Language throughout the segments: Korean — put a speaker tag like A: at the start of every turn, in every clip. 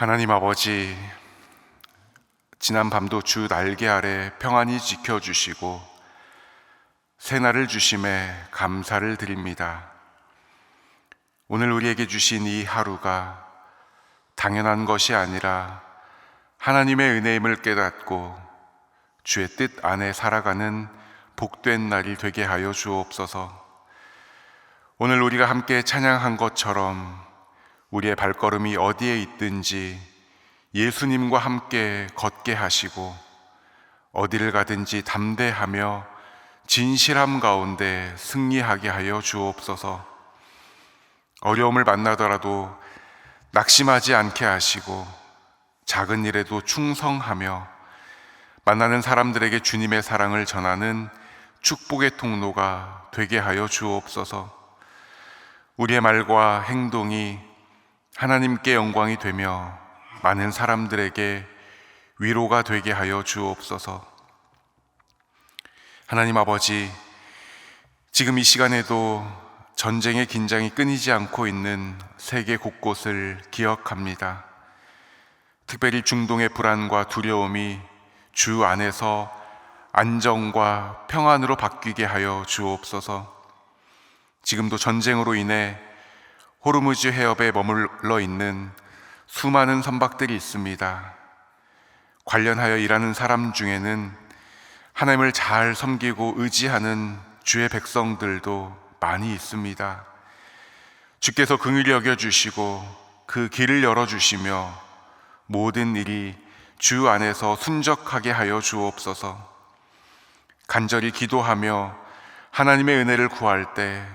A: 하나님 아버지, 지난 밤도 주 날개 아래 평안히 지켜주시고 새날을 주심에 감사를 드립니다. 오늘 우리에게 주신 이 하루가 당연한 것이 아니라 하나님의 은혜임을 깨닫고 주의 뜻 안에 살아가는 복된 날이 되게 하여 주옵소서. 오늘 우리가 함께 찬양한 것처럼 우리의 발걸음이 어디에 있든지 예수님과 함께 걷게 하시고 어디를 가든지 담대하며 진실함 가운데 승리하게 하여 주옵소서. 어려움을 만나더라도 낙심하지 않게 하시고 작은 일에도 충성하며 만나는 사람들에게 주님의 사랑을 전하는 축복의 통로가 되게 하여 주옵소서. 우리의 말과 행동이 하나님께 영광이 되며 많은 사람들에게 위로가 되게 하여 주옵소서. 하나님 아버지, 지금 이 시간에도 전쟁의 긴장이 끊이지 않고 있는 세계 곳곳을 기억합니다. 특별히 중동의 불안과 두려움이 주 안에서 안정과 평안으로 바뀌게 하여 주옵소서. 지금도 전쟁으로 인해 호르무즈 해협에 머물러 있는 수많은 선박들이 있습니다. 관련하여 일하는 사람 중에는 하나님을 잘 섬기고 의지하는 주의 백성들도 많이 있습니다. 주께서 긍휼히 여겨주시고 그 길을 열어주시며 모든 일이 주 안에서 순적하게 하여 주옵소서. 간절히 기도하며 하나님의 은혜를 구할 때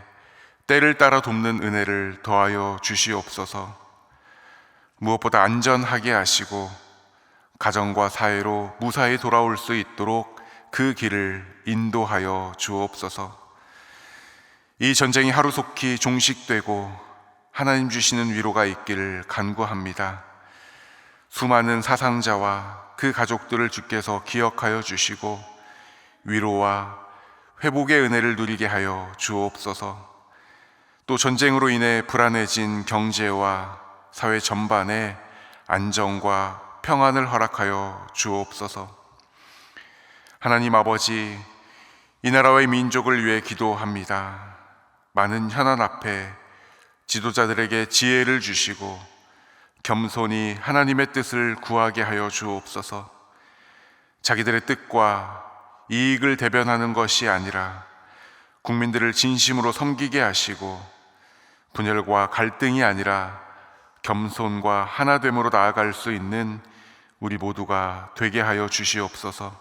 A: 때를 따라 돕는 은혜를 더하여 주시옵소서. 무엇보다 안전하게 하시고 가정과 사회로 무사히 돌아올 수 있도록 그 길을 인도하여 주옵소서. 이 전쟁이 하루속히 종식되고 하나님 주시는 위로가 있기를 간구합니다. 수많은 사상자와 그 가족들을 주께서 기억하여 주시고 위로와 회복의 은혜를 누리게 하여 주옵소서. 또 전쟁으로 인해 불안해진 경제와 사회 전반에 안정과 평안을 허락하여 주옵소서. 하나님 아버지, 이 나라의 민족을 위해 기도합니다. 많은 현안 앞에 지도자들에게 지혜를 주시고 겸손히 하나님의 뜻을 구하게 하여 주옵소서. 자기들의 뜻과 이익을 대변하는 것이 아니라 국민들을 진심으로 섬기게 하시고 분열과 갈등이 아니라 겸손과 하나됨으로 나아갈 수 있는 우리 모두가 되게 하여 주시옵소서.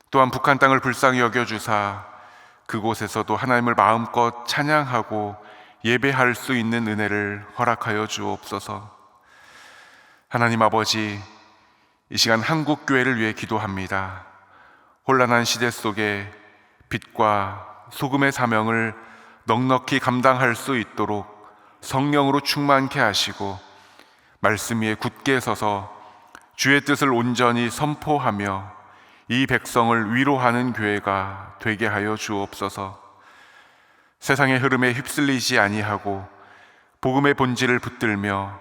A: 또한 북한 땅을 불쌍히 여겨주사 그곳에서도 하나님을 마음껏 찬양하고 예배할 수 있는 은혜를 허락하여 주옵소서. 하나님 아버지, 이 시간 한국교회를 위해 기도합니다. 혼란한 시대 속에 빛과 소금의 사명을 넉넉히 감당할 수 있도록 성령으로 충만케 하시고 말씀 위에 굳게 서서 주의 뜻을 온전히 선포하며 이 백성을 위로하는 교회가 되게 하여 주옵소서. 세상의 흐름에 휩쓸리지 아니하고 복음의 본질을 붙들며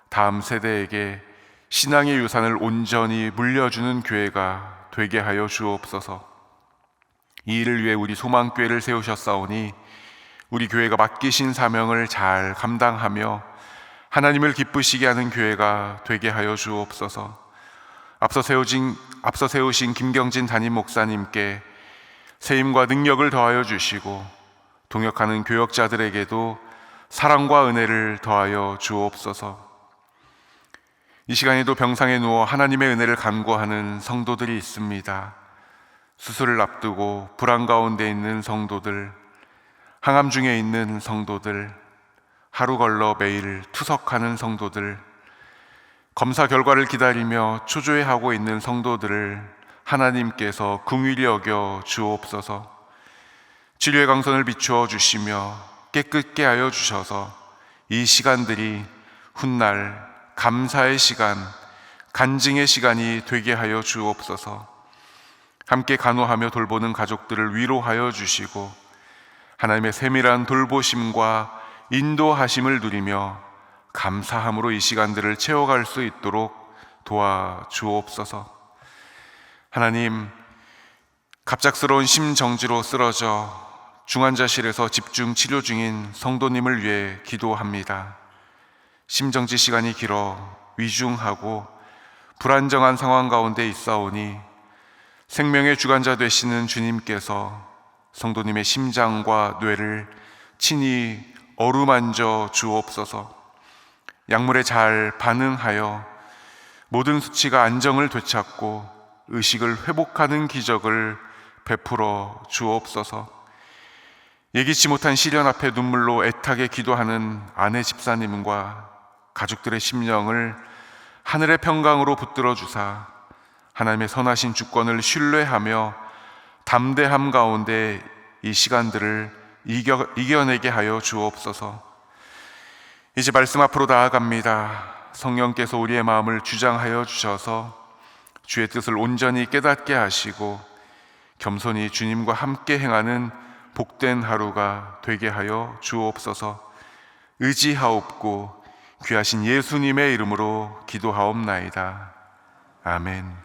A: 다음 세대에게 신앙의 유산을 온전히 물려주는 교회가 되게 하여 주옵소서. 이 일을 위해 우리 소망교회를 세우셨사오니 우리 교회가 맡기신 사명을 잘 감당하며 하나님을 기쁘시게 하는 교회가 되게 하여 주옵소서. 앞서 세우신 김경진 담임 목사님께 세임과 능력을 더하여 주시고 동역하는 교역자들에게도 사랑과 은혜를 더하여 주옵소서. 이 시간에도 병상에 누워 하나님의 은혜를 간구하는 성도들이 있습니다. 수술을 앞두고 불안 가운데 있는 성도들, 항암 중에 있는 성도들, 하루 걸러 매일 투석하는 성도들, 검사 결과를 기다리며 초조해하고 있는 성도들을 하나님께서 긍휼히 여겨 주옵소서. 치료의 강선을 비추어 주시며 깨끗게 하여 주셔서 이 시간들이 훗날 감사의 시간, 간증의 시간이 되게 하여 주옵소서. 함께 간호하며 돌보는 가족들을 위로하여 주시고 하나님의 세밀한 돌보심과 인도하심을 누리며 감사함으로 이 시간들을 채워갈 수 있도록 도와주옵소서. 하나님, 갑작스러운 심정지로 쓰러져 중환자실에서 집중 치료 중인 성도님을 위해 기도합니다. 심정지 시간이 길어 위중하고 불안정한 상황 가운데 있사오니 생명의 주관자 되시는 주님께서 성도님의 심장과 뇌를 친히 어루만져 주옵소서. 약물에 잘 반응하여 모든 수치가 안정을 되찾고 의식을 회복하는 기적을 베풀어 주옵소서. 예기치 못한 시련 앞에 눈물로 애타게 기도하는 아내 집사님과 가족들의 심령을 하늘의 평강으로 붙들어 주사 하나님의 선하신 주권을 신뢰하며 담대함 가운데 이 시간들을 이겨내게 하여 주옵소서. 이제 말씀 앞으로 나아갑니다. 성령께서 우리의 마음을 주장하여 주셔서 주의 뜻을 온전히 깨닫게 하시고 겸손히 주님과 함께 행하는 복된 하루가 되게 하여 주옵소서. 의지하옵고 귀하신 예수님의 이름으로 기도하옵나이다. 아멘.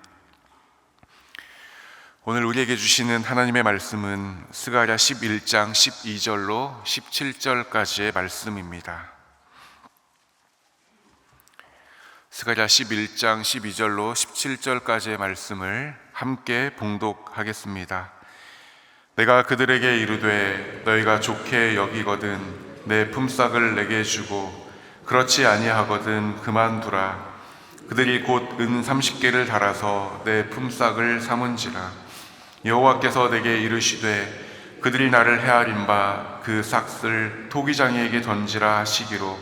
A: 오늘 우리에게 주시는 하나님의 말씀은 스가랴 11장 12절로 17절까지의 말씀입니다. 스가랴 11장 12절로 17절까지의 말씀을 함께 봉독하겠습니다. 내가 그들에게 이르되 너희가 좋게 여기거든 내 품삯을 내게 주고 그렇지 아니하거든 그만두라. 그들이 곧 은 30개를 달아서 내 품삯을 삼은지라. 여호와께서 내게 이르시되 그들이 나를 헤아린 바 그 삭을 토기장이에게 던지라 하시기로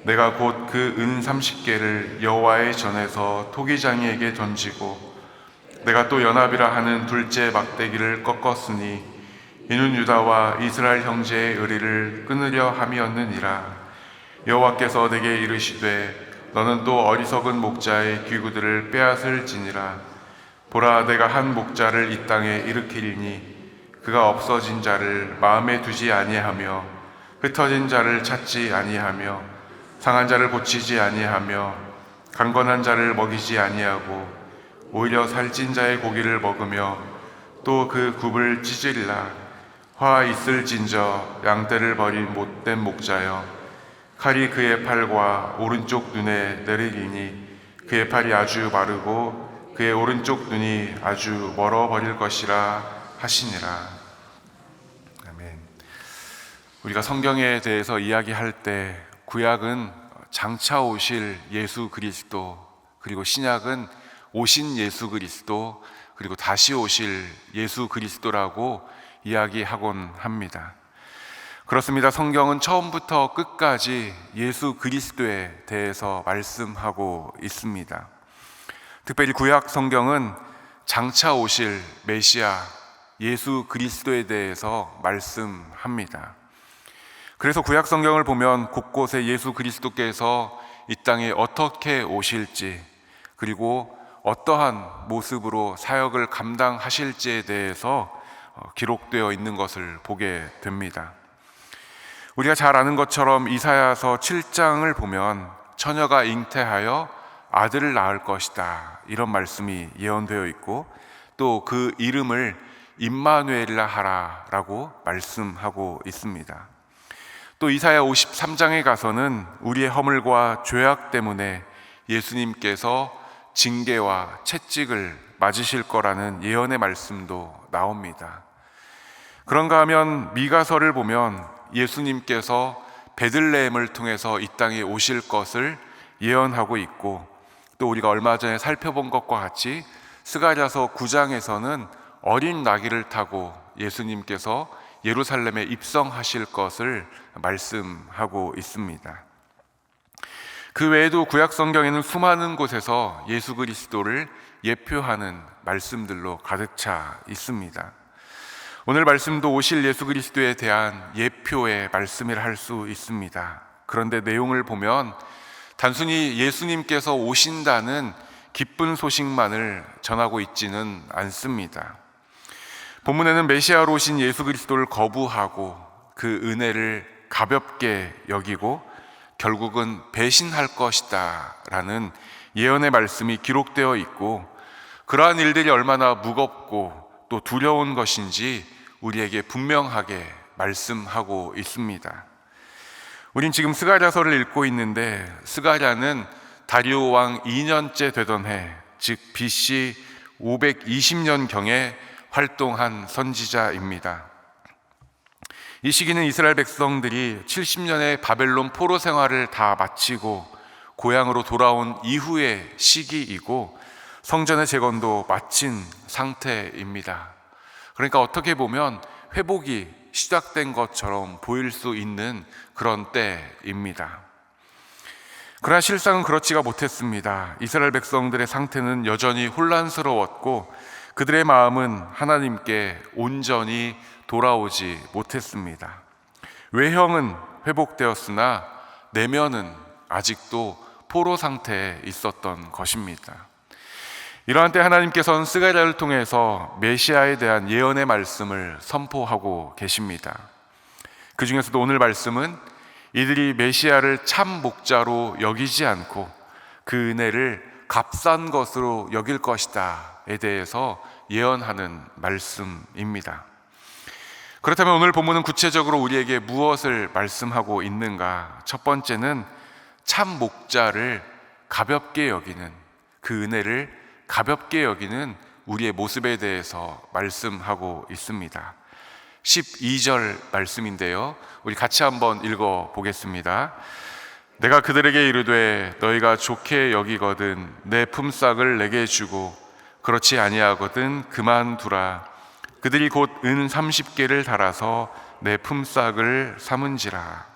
A: 내가 곧 그 은 30개를 여호와의 전에서 토기장이에게 던지고 내가 또 연합이라 하는 둘째 막대기를 꺾었으니 이는 유다와 이스라엘 형제의 의리를 끊으려 함이었느니라. 여호와께서 내게 이르시되 너는 또 어리석은 목자의 기구들을 빼앗을지니라. 보라, 내가 한 목자를 이 땅에 일으키리니 그가 없어진 자를 마음에 두지 아니하며 흩어진 자를 찾지 아니하며 상한 자를 고치지 아니하며 강건한 자를 먹이지 아니하고 오히려 살찐 자의 고기를 먹으며 또 그 굽을 찢으리라. 화 있을진저 양떼를 버린 못된 목자여, 칼이 그의 팔과 오른쪽 눈에 내리리니 그의 팔이 아주 마르고 그의 오른쪽 눈이 아주 멀어버릴 것이라 하시니라. 아멘. 우리가 성경에 대해서 이야기할 때 구약은 장차 오실 예수 그리스도, 그리고 신약은 오신 예수 그리스도, 그리고 다시 오실 예수 그리스도라고 이야기하곤 합니다. 그렇습니다. 성경은 처음부터 끝까지 예수 그리스도에 대해서 말씀하고 있습니다. 특별히 구약 성경은 장차 오실 메시아 예수 그리스도에 대해서 말씀합니다. 그래서 구약 성경을 보면 곳곳에 예수 그리스도께서 이 땅에 어떻게 오실지, 그리고 어떠한 모습으로 사역을 감당하실지에 대해서 기록되어 있는 것을 보게 됩니다. 우리가 잘 아는 것처럼 이사야서 7장을 보면 처녀가 잉태하여 아들을 낳을 것이다, 이런 말씀이 예언되어 있고, 또 그 이름을 임마누엘이라 하라 라고 말씀하고 있습니다. 또 이사야 53장에 가서는 우리의 허물과 죄악 때문에 예수님께서 징계와 채찍을 맞으실 거라는 예언의 말씀도 나옵니다. 그런가 하면 미가서를 보면 예수님께서 베들레헴을 통해서 이 땅에 오실 것을 예언하고 있고, 또 우리가 얼마 전에 살펴본 것과 같이 스가랴서 9장에서는 어린 나귀를 타고 예수님께서 예루살렘에 입성하실 것을 말씀하고 있습니다. 그 외에도 구약 성경에는 수많은 곳에서 예수 그리스도를 예표하는 말씀들로 가득 차 있습니다. 오늘 말씀도 오실 예수 그리스도에 대한 예표의 말씀이라 할 수 있습니다. 그런데 내용을 보면 단순히 예수님께서 오신다는 기쁜 소식만을 전하고 있지는 않습니다. 본문에는 메시아로 오신 예수 그리스도를 거부하고 그 은혜를 가볍게 여기고 결국은 배신할 것이다 라는 예언의 말씀이 기록되어 있고, 그러한 일들이 얼마나 무겁고 또 두려운 것인지 우리에게 분명하게 말씀하고 있습니다. 우린 지금 스가랴서를 읽고 있는데, 스가랴는 다리오 왕 2년째 되던 해, 즉 BC 520년경에 활동한 선지자입니다. 이 시기는 이스라엘 백성들이 70년의 바벨론 포로 생활을 다 마치고 고향으로 돌아온 이후의 시기이고, 성전의 재건도 마친 상태입니다. 그러니까 어떻게 보면 회복이 시작된 것처럼 보일 수 있는 그런 때입니다. 그러나 실상은 그렇지가 못했습니다. 이스라엘 백성들의 상태는 여전히 혼란스러웠고, 그들의 마음은 하나님께 온전히 돌아오지 못했습니다. 외형은 회복되었으나 내면은 아직도 포로 상태에 있었던 것입니다. 이러한 때 하나님께서는 스가랴를 통해서 메시아에 대한 예언의 말씀을 선포하고 계십니다. 그 중에서도 오늘 말씀은 이들이 메시아를 참 목자로 여기지 않고 그 은혜를 값싼 것으로 여길 것이다에 대해서 예언하는 말씀입니다. 그렇다면 오늘 본문은 구체적으로 우리에게 무엇을 말씀하고 있는가? 첫 번째는 참 목자를 가볍게 여기는, 그 은혜를 가볍게 여기는 우리의 모습에 대해서 말씀하고 있습니다. 12절 말씀인데요, 우리 같이 한번 읽어 보겠습니다. 내가 그들에게 이르되 너희가 좋게 여기거든 내 품삯을 내게 주고 그렇지 아니하거든 그만두라. 그들이 곧 은 30개를 달아서 내 품삯을 삼은지라.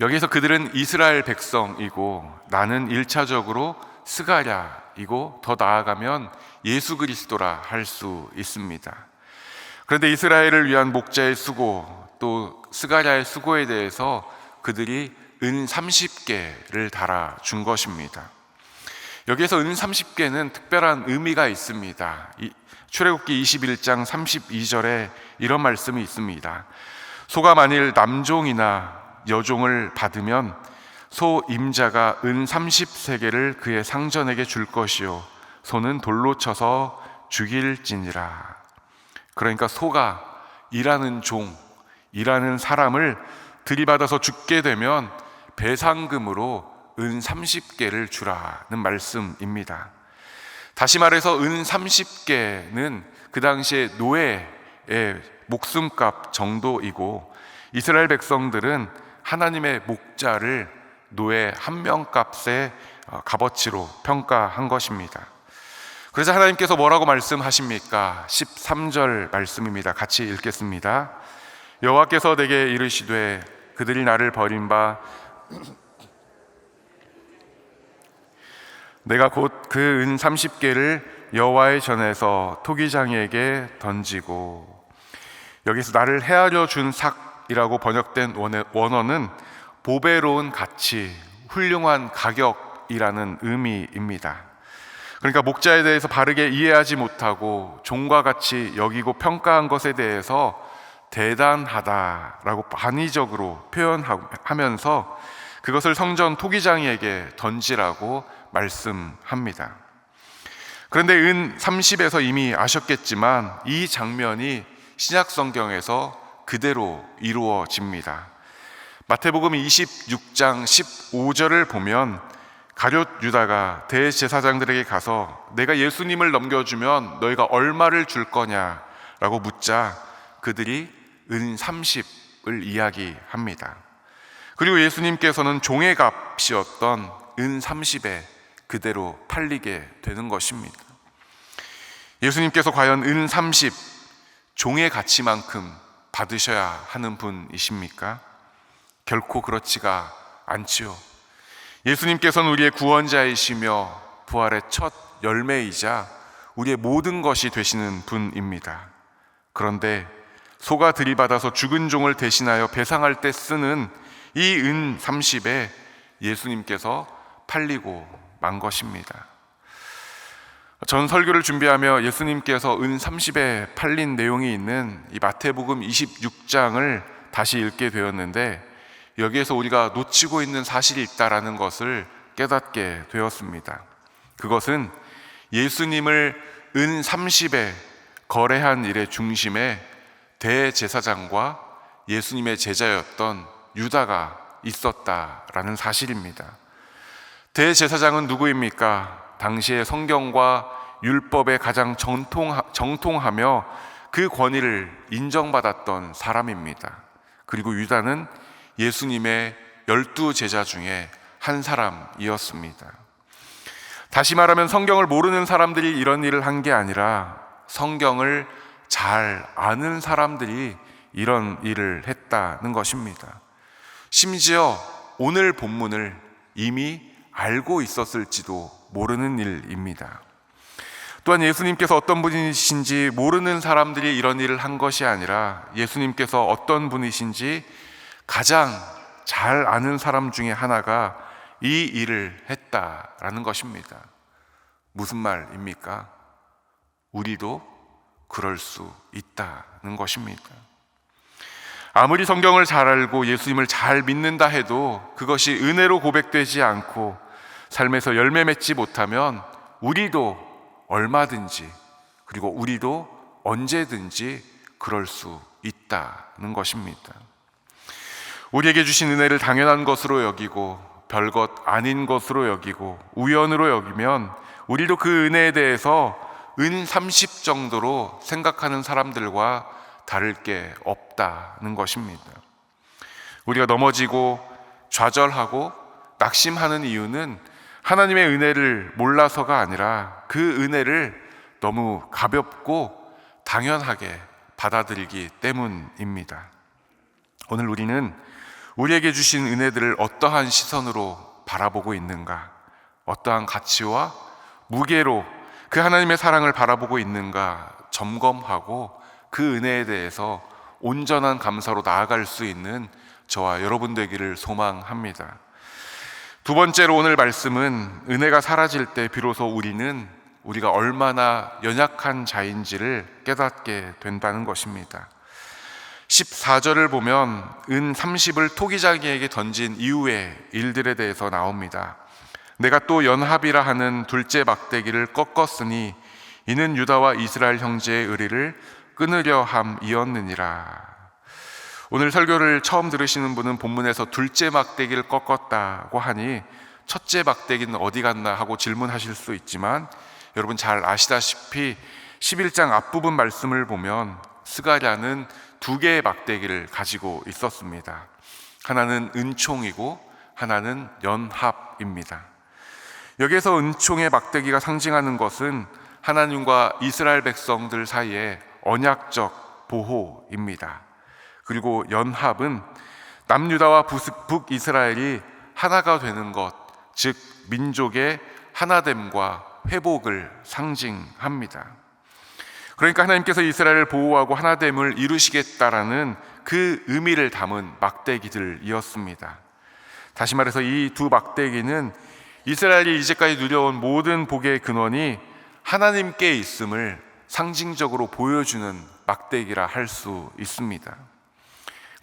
A: 여기서 그들은 이스라엘 백성이고 나는 1차적으로 스가랴이고 더 나아가면 예수 그리스도라 할 수 있습니다. 그런데 이스라엘을 위한 목자의 수고, 또 스가랴의 수고에 대해서 그들이 은 30개를 달아준 것입니다. 여기에서 은 30개는 특별한 의미가 있습니다. 출애굽기 21장 32절에 이런 말씀이 있습니다. 소가 만일 남종이나 여종을 받으면 소 임자가 은 30세겔을 그의 상전에게 줄 것이요 소는 돌로 쳐서 죽일지니라. 그러니까 소가 일하는 종, 일하는 사람을 들이받아서 죽게 되면 배상금으로 은 30개를 주라는 말씀입니다. 다시 말해서 은 30개는 그 당시에 노예의 목숨값 정도이고, 이스라엘 백성들은 하나님의 목자를 노예 한 명 값의 값어치로 평가한 것입니다. 그래서 하나님께서 뭐라고 말씀하십니까? 13절 말씀입니다. 같이 읽겠습니다. 여호와께서 내게 이르시되 그들이 나를 버린 바 내가 곧 그 은 30개를 여호와의 전에서 토기장이에게 던지고, 여기서 나를 헤아려 준 삭이라고 번역된 원어는 보배로운 가치, 훌륭한 가격이라는 의미입니다. 그러니까 목자에 대해서 바르게 이해하지 못하고 종과 같이 여기고 평가한 것에 대해서 대단하다라고 반의적으로 표현하면서 그것을 성전 토기장이에게 던지라고 말씀합니다. 그런데 은 30에서 이미 아셨겠지만 이 장면이 신약 성경에서 그대로 이루어집니다. 마태복음 26장 15절을 보면 가룟 유다가 대제사장들에게 가서 내가 예수님을 넘겨주면 너희가 얼마를 줄 거냐라고 묻자 그들이 은 30을 이야기합니다. 그리고 예수님께서는 종의 값이었던 은 30에 그대로 팔리게 되는 것입니다. 예수님께서 과연 은 30, 종의 가치만큼 받으셔야 하는 분이십니까? 결코 그렇지가 않지요. 예수님께서는 우리의 구원자이시며 부활의 첫 열매이자 우리의 모든 것이 되시는 분입니다. 그런데 소가 들이받아서 죽은 종을 대신하여 배상할 때 쓰는 이 은 30에 예수님께서 팔리고 만 것입니다. 전 설교를 준비하며 예수님께서 은 30에 팔린 내용이 있는 이 마태복음 26장을 다시 읽게 되었는데, 여기에서 우리가 놓치고 있는 사실이 있다라는 것을 깨닫게 되었습니다. 그것은 예수님을 은 30에 거래한 일의 중심에 대제사장과 예수님의 제자였던 유다가 있었다라는 사실입니다. 대제사장은 누구입니까? 당시에 성경과 율법에 가장 정통하며 그 권위를 인정받았던 사람입니다. 그리고 유다는 예수님의 12제자 중에 한 사람이었습니다. 다시 말하면 성경을 모르는 사람들이 이런 일을 한 게 아니라 성경을 잘 아는 사람들이 이런 일을 했다는 것입니다. 심지어 오늘 본문을 이미 알고 있었을지도 모르는 일입니다. 또한 예수님께서 어떤 분이신지 모르는 사람들이 이런 일을 한 것이 아니라 예수님께서 어떤 분이신지 가장 잘 아는 사람 중에 하나가 이 일을 했다라는 것입니다. 무슨 말입니까? 우리도 그럴 수 있다는 것입니다. 아무리 성경을 잘 알고 예수님을 잘 믿는다 해도 그것이 은혜로 고백되지 않고 삶에서 열매 맺지 못하면 우리도 얼마든지, 그리고 우리도 언제든지 그럴 수 있다는 것입니다. 우리에게 주신 은혜를 당연한 것으로 여기고 별것 아닌 것으로 여기고 우연으로 여기면 우리도 그 은혜에 대해서 은 30 정도로 생각하는 사람들과 다를 게 없다는 것입니다. 우리가 넘어지고 좌절하고 낙심하는 이유는 하나님의 은혜를 몰라서가 아니라 그 은혜를 너무 가볍고 당연하게 받아들이기 때문입니다. 오늘 우리는 우리에게 주신 은혜들을 어떠한 시선으로 바라보고 있는가, 어떠한 가치와 무게로 그 하나님의 사랑을 바라보고 있는가 점검하고 그 은혜에 대해서 온전한 감사로 나아갈 수 있는 저와 여러분 되기를 소망합니다. 두 번째로 오늘 말씀은 은혜가 사라질 때 비로소 우리가 얼마나 연약한 자인지를 깨닫게 된다는 것입니다. 14절을 보면 은 30을 토기장이에게 던진 이후의 일들에 대해서 나옵니다. 내가 또 연합이라 하는 둘째 막대기를 꺾었으니 이는 유다와 이스라엘 형제의 의리를 끊으려 함이었느니라. 오늘 설교를 처음 들으시는 분은 본문에서 둘째 막대기를 꺾었다고 하니 첫째 막대기는 어디 갔나 하고 질문하실 수 있지만 여러분 잘 아시다시피 11장 앞부분 말씀을 보면 스가랴는 두 개의 막대기를 가지고 있었습니다. 하나는 은총이고 하나는 연합입니다. 여기에서 은총의 막대기가 상징하는 것은 하나님과 이스라엘 백성들 사이에 언약적 보호입니다. 그리고 연합은 남유다와 북이스라엘이 하나가 되는 것, 즉 민족의 하나됨과 회복을 상징합니다. 그러니까 하나님께서 이스라엘을 보호하고 하나됨을 이루시겠다라는 그 의미를 담은 막대기들이었습니다. 다시 말해서 이 두 막대기는 이스라엘이 이제까지 누려온 모든 복의 근원이 하나님께 있음을 상징적으로 보여주는 막대기라 할 수 있습니다.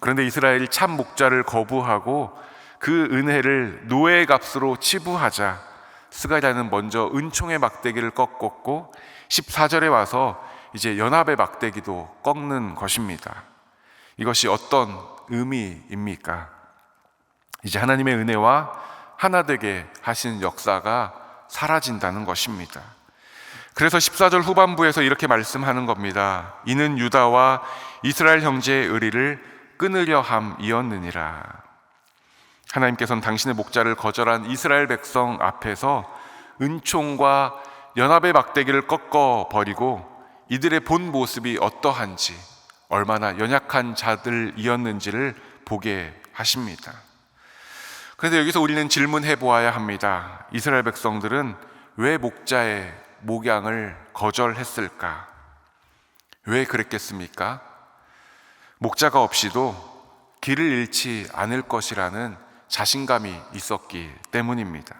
A: 그런데 이스라엘이 참 목자를 거부하고 그 은혜를 노예의 값으로 치부하자 스가랴는 먼저 은총의 막대기를 꺾었고 14절에 와서 이제 연합의 막대기도 꺾는 것입니다. 이것이 어떤 의미입니까? 이제 하나님의 은혜와 하나 되게 하신 역사가 사라진다는 것입니다. 그래서 14절 후반부에서 이렇게 말씀하는 겁니다. 이는 유다와 이스라엘 형제의 의리를 끊으려 함이었느니라. 하나님께서는 당신의 목자를 거절한 이스라엘 백성 앞에서 은총과 연합의 막대기를 꺾어버리고 이들의 본 모습이 어떠한지, 얼마나 연약한 자들이었는지를 보게 하십니다. 그런데 여기서 우리는 질문해 보아야 합니다. 이스라엘 백성들은 왜 목자의 목양을 거절했을까? 왜 그랬겠습니까? 목자가 없이도 길을 잃지 않을 것이라는 자신감이 있었기 때문입니다.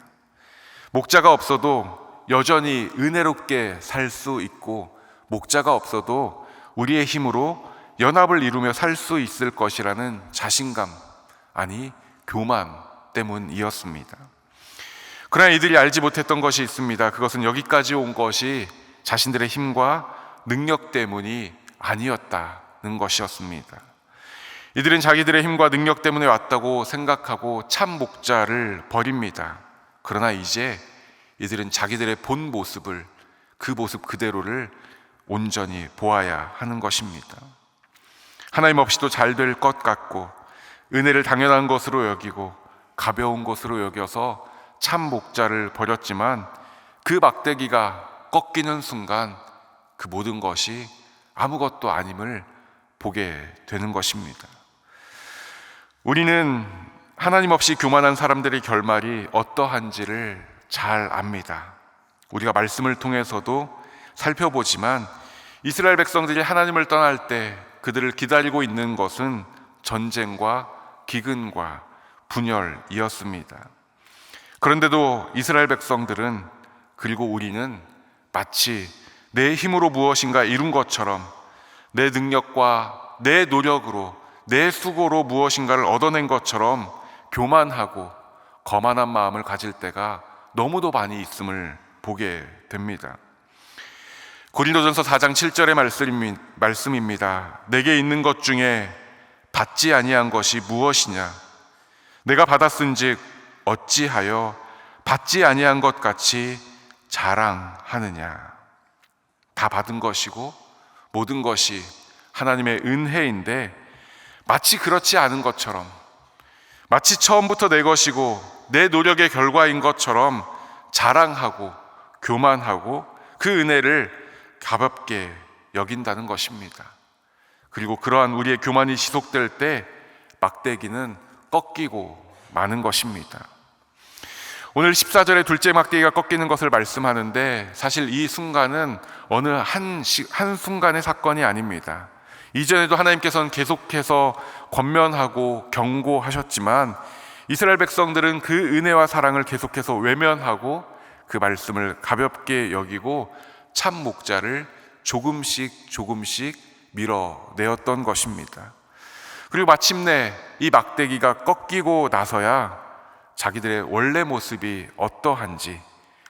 A: 목자가 없어도 여전히 은혜롭게 살 수 있고 목자가 없어도 우리의 힘으로 연합을 이루며 살 수 있을 것이라는 자신감, 아니 교만 때문이었습니다. 그러나 이들이 알지 못했던 것이 있습니다. 그것은 여기까지 온 것이 자신들의 힘과 능력 때문이 아니었다는 것이었습니다. 이들은 자기들의 힘과 능력 때문에 왔다고 생각하고 참 목자를 버립니다. 그러나 이제 이들은 자기들의 본 모습을, 그 모습 그대로를 온전히 보아야 하는 것입니다. 하나님 없이도 잘 될 것 같고 은혜를 당연한 것으로 여기고 가벼운 것으로 여겨서 참 목자를 버렸지만 그 막대기가 꺾이는 순간 그 모든 것이 아무것도 아님을 보게 되는 것입니다. 우리는 하나님 없이 교만한 사람들의 결말이 어떠한지를 잘 압니다. 우리가 말씀을 통해서도 살펴보지만 이스라엘 백성들이 하나님을 떠날 때 그들을 기다리고 있는 것은 전쟁과 기근과 분열이었습니다. 그런데도 이스라엘 백성들은, 그리고 우리는 마치 내 힘으로 무엇인가 이룬 것처럼, 내 능력과 내 노력으로, 내 수고로 무엇인가를 얻어낸 것처럼 교만하고 거만한 마음을 가질 때가 너무도 많이 있음을 보게 됩니다. 고린도전서 4장 7절의 말씀입니다. 내게 있는 것 중에 받지 아니한 것이 무엇이냐? 내가 받았은즉 어찌하여 받지 아니한 것 같이 자랑하느냐? 다 받은 것이고 모든 것이 하나님의 은혜인데 마치 그렇지 않은 것처럼, 마치 처음부터 내 것이고 내 노력의 결과인 것처럼 자랑하고 교만하고 그 은혜를 가볍게 여긴다는 것입니다. 그리고 그러한 우리의 교만이 지속될 때 막대기는 꺾이고 마는 것입니다. 오늘 14절에 둘째 막대기가 꺾이는 것을 말씀하는데 사실 이 순간은 어느 한 순간의 사건이 아닙니다. 이전에도 하나님께서는 계속해서 권면하고 경고하셨지만 이스라엘 백성들은 그 은혜와 사랑을 계속해서 외면하고 그 말씀을 가볍게 여기고 참 목자를 조금씩 밀어내었던 것입니다. 그리고 마침내 이 막대기가 꺾이고 나서야 자기들의 원래 모습이 어떠한지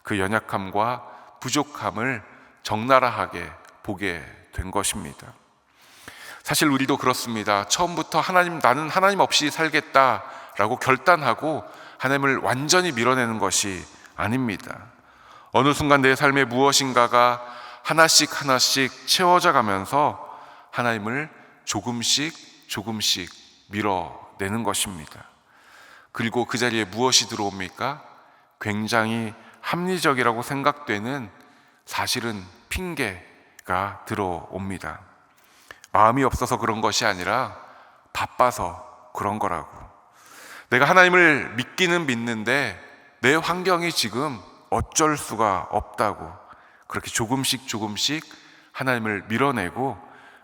A: 그 연약함과 부족함을 적나라하게 보게 된 것입니다. 사실 우리도 그렇습니다. 처음부터 나는 하나님 없이 살겠다라고 결단하고 하나님을 완전히 밀어내는 것이 아닙니다. 어느 순간 내 삶에 무엇인가가 하나씩 채워져 가면서 하나님을 조금씩 밀어내는 것입니다. 그리고 그 자리에 무엇이 들어옵니까? 굉장히 합리적이라고 생각되는, 사실은 핑계가 들어옵니다. 마음이 없어서 그런 것이 아니라 바빠서 그런 거라고. 내가 하나님을 믿기는 믿는데 내 환경이 지금 어쩔 수가 없다고 그렇게 조금씩 하나님을 밀어내고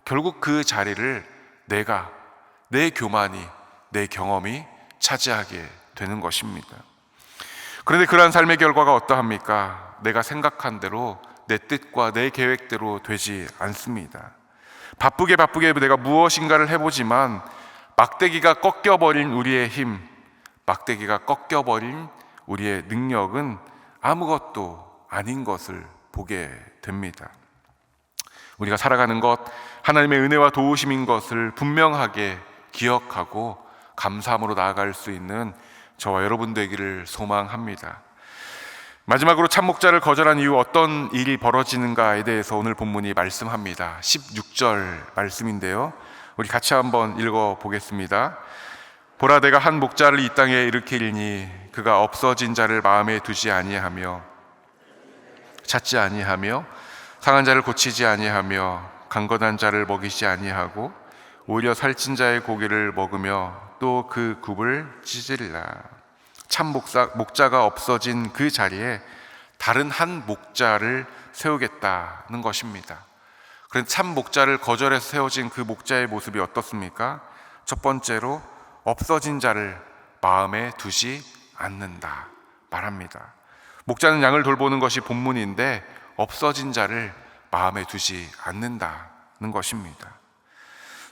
A: 결국 그 자리를 내 교만이, 내 경험이 차지하게 되는 것입니다. 그런데 그러한 삶의 결과가 어떠합니까? 내가 생각한 대로, 내 뜻과 내 계획대로 되지 않습니다. 바쁘게 내가 무엇인가를 해보지만 막대기가 꺾여버린 우리의 힘, 막대기가 꺾여버린 우리의 능력은 아무것도 아닌 것을 보게 됩니다. 우리가 살아가는 것, 하나님의 은혜와 도우심인 것을 분명하게 기억하고 감사함으로 나아갈 수 있는 저와 여러분 되기를 소망합니다. 마지막으로 참목자를 거절한 이후 어떤 일이 벌어지는가에 대해서 오늘 본문이 말씀합니다. 16절 말씀인데요, 우리 같이 한번 읽어보겠습니다. 보라, 내가 한 목자를 이 땅에 일으키리니 그가 없어진 자를 마음에 두지 아니하며 찾지 아니하며 상한 자를 고치지 아니하며 강건한 자를 먹이지 아니하고 오히려 살찐 자의 고기를 먹으며 또 그 굽을 찢으리라. 참 목자가 없어진 그 자리에 다른 한 목자를 세우겠다는 것입니다. 그런데 참 목자를 거절해서 세워진 그 목자의 모습이 어떻습니까? 첫 번째로 없어진 자를 마음에 두지 않는다 말합니다. 목자는 양을 돌보는 것이 본문인데 없어진 자를 마음에 두지 않는다는 것입니다.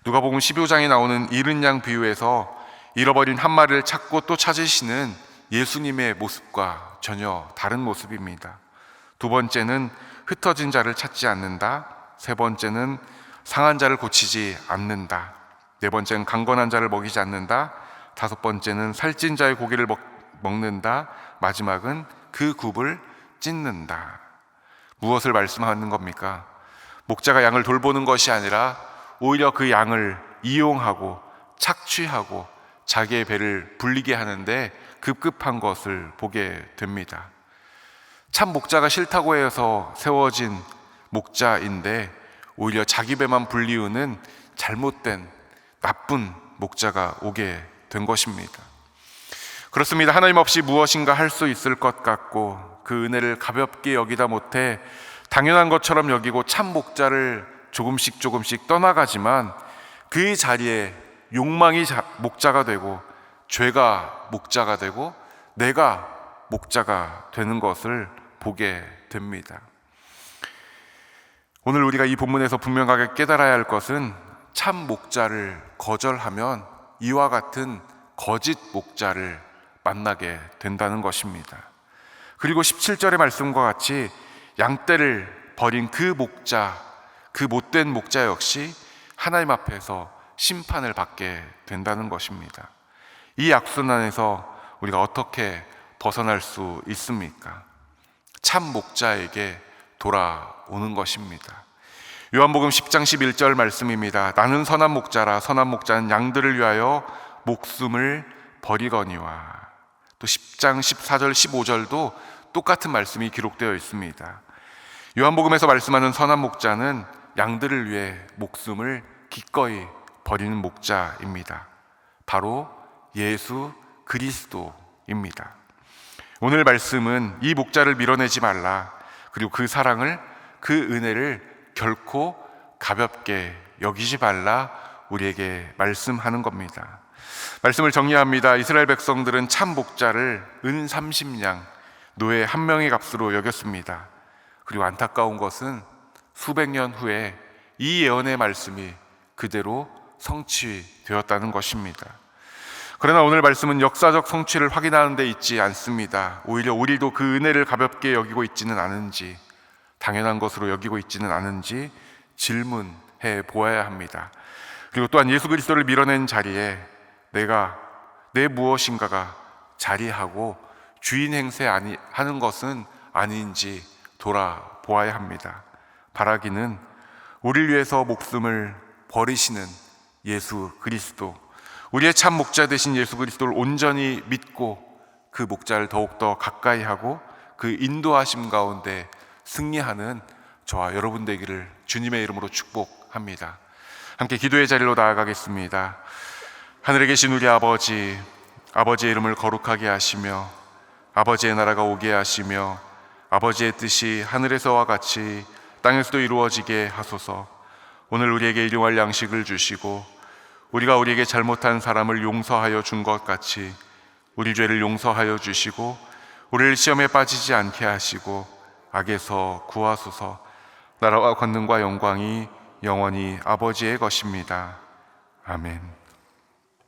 A: 누가복음 15장에 나오는 잃은 양 비유에서 잃어버린 한 마리를 찾고 또 찾으시는 예수님의 모습과 전혀 다른 모습입니다. 두 번째는 흩어진 자를 찾지 않는다. 세 번째는 상한 자를 고치지 않는다. 네 번째는 강건한 자를 먹이지 않는다. 다섯 번째는 살찐 자의 고기를 먹는다. 마지막은 그 굽을 찢는다. 무엇을 말씀하는 겁니까? 목자가 양을 돌보는 것이 아니라 오히려 그 양을 이용하고 착취하고 자기의 배를 불리게 하는데 급급한 것을 보게 됩니다. 참 목자가 싫다고 해서 세워진 목자인데 오히려 자기 배만 불리우는 잘못된 나쁜 목자가 오게 된 것입니다. 그렇습니다. 하나님 없이 무엇인가 할 수 있을 것 같고 그 은혜를 가볍게 여기다 못해 당연한 것처럼 여기고 참 목자를 조금씩 떠나가지만 그 자리에 욕망이 목자가 되고 죄가 목자가 되고 내가 목자가 되는 것을 보게 됩니다. 오늘 우리가 이 본문에서 분명하게 깨달아야 할 것은 참 목자를 거절하면 이와 같은 거짓 목자를 만나게 된다는 것입니다. 그리고 17절의 말씀과 같이 양떼를 버린 그 목자, 그 못된 목자 역시 하나님 앞에서 심판을 받게 된다는 것입니다. 이 악순환에서 우리가 어떻게 벗어날 수 있습니까? 참 목자에게 돌아오는 것입니다. 요한복음 10장 11절 말씀입니다. 나는 선한 목자라. 선한 목자는 양들을 위하여 목숨을 버리거니와. 또 10장 14절 15절도 똑같은 말씀이 기록되어 있습니다. 요한복음에서 말씀하는 선한 목자는 양들을 위해 목숨을 기꺼이 버리는 목자입니다. 바로 예수 그리스도입니다. 오늘 말씀은 이 목자를 밀어내지 말라. 그리고 그 사랑을, 그 은혜를 결코 가볍게 여기지 말라 우리에게 말씀하는 겁니다. 말씀을 정리합니다. 이스라엘 백성들은 참 목자를 은 30냥, 노예 한 명의 값으로 여겼습니다. 그리고 안타까운 것은 수백 년 후에 이 예언의 말씀이 그대로 성취되었다는 것입니다. 그러나 오늘 말씀은 역사적 성취를 확인하는 데 있지 않습니다. 오히려 우리도 그 은혜를 가볍게 여기고 있지는 않은지, 당연한 것으로 여기고 있지는 않은지 질문해 보아야 합니다. 그리고 또한 예수 그리스도를 밀어낸 자리에 내 무엇인가가 자리하고 주인 행세하는 것은 아닌지 돌아보아야 합니다. 바라기는 우리를 위해서 목숨을 버리시는 예수 그리스도, 우리의 참 목자 되신 예수 그리스도를 온전히 믿고 그 목자를 더욱더 가까이 하고 그 인도하심 가운데 승리하는 저와 여러분 되기를 주님의 이름으로 축복합니다. 함께 기도의 자리로 나아가겠습니다. 하늘에 계신 우리 아버지, 아버지의 이름을 거룩하게 하시며 아버지의 나라가 오게 하시며 아버지의 뜻이 하늘에서와 같이 땅에서도 이루어지게 하소서. 오늘 우리에게 일용할 양식을 주시고 우리가 우리에게 잘못한 사람을 용서하여 준 것 같이 우리 죄를 용서하여 주시고 우리를 시험에 빠지지 않게 하시고 악에서 구하소서. 나라와 권능과 영광이 영원히 아버지의 것입니다. 아멘.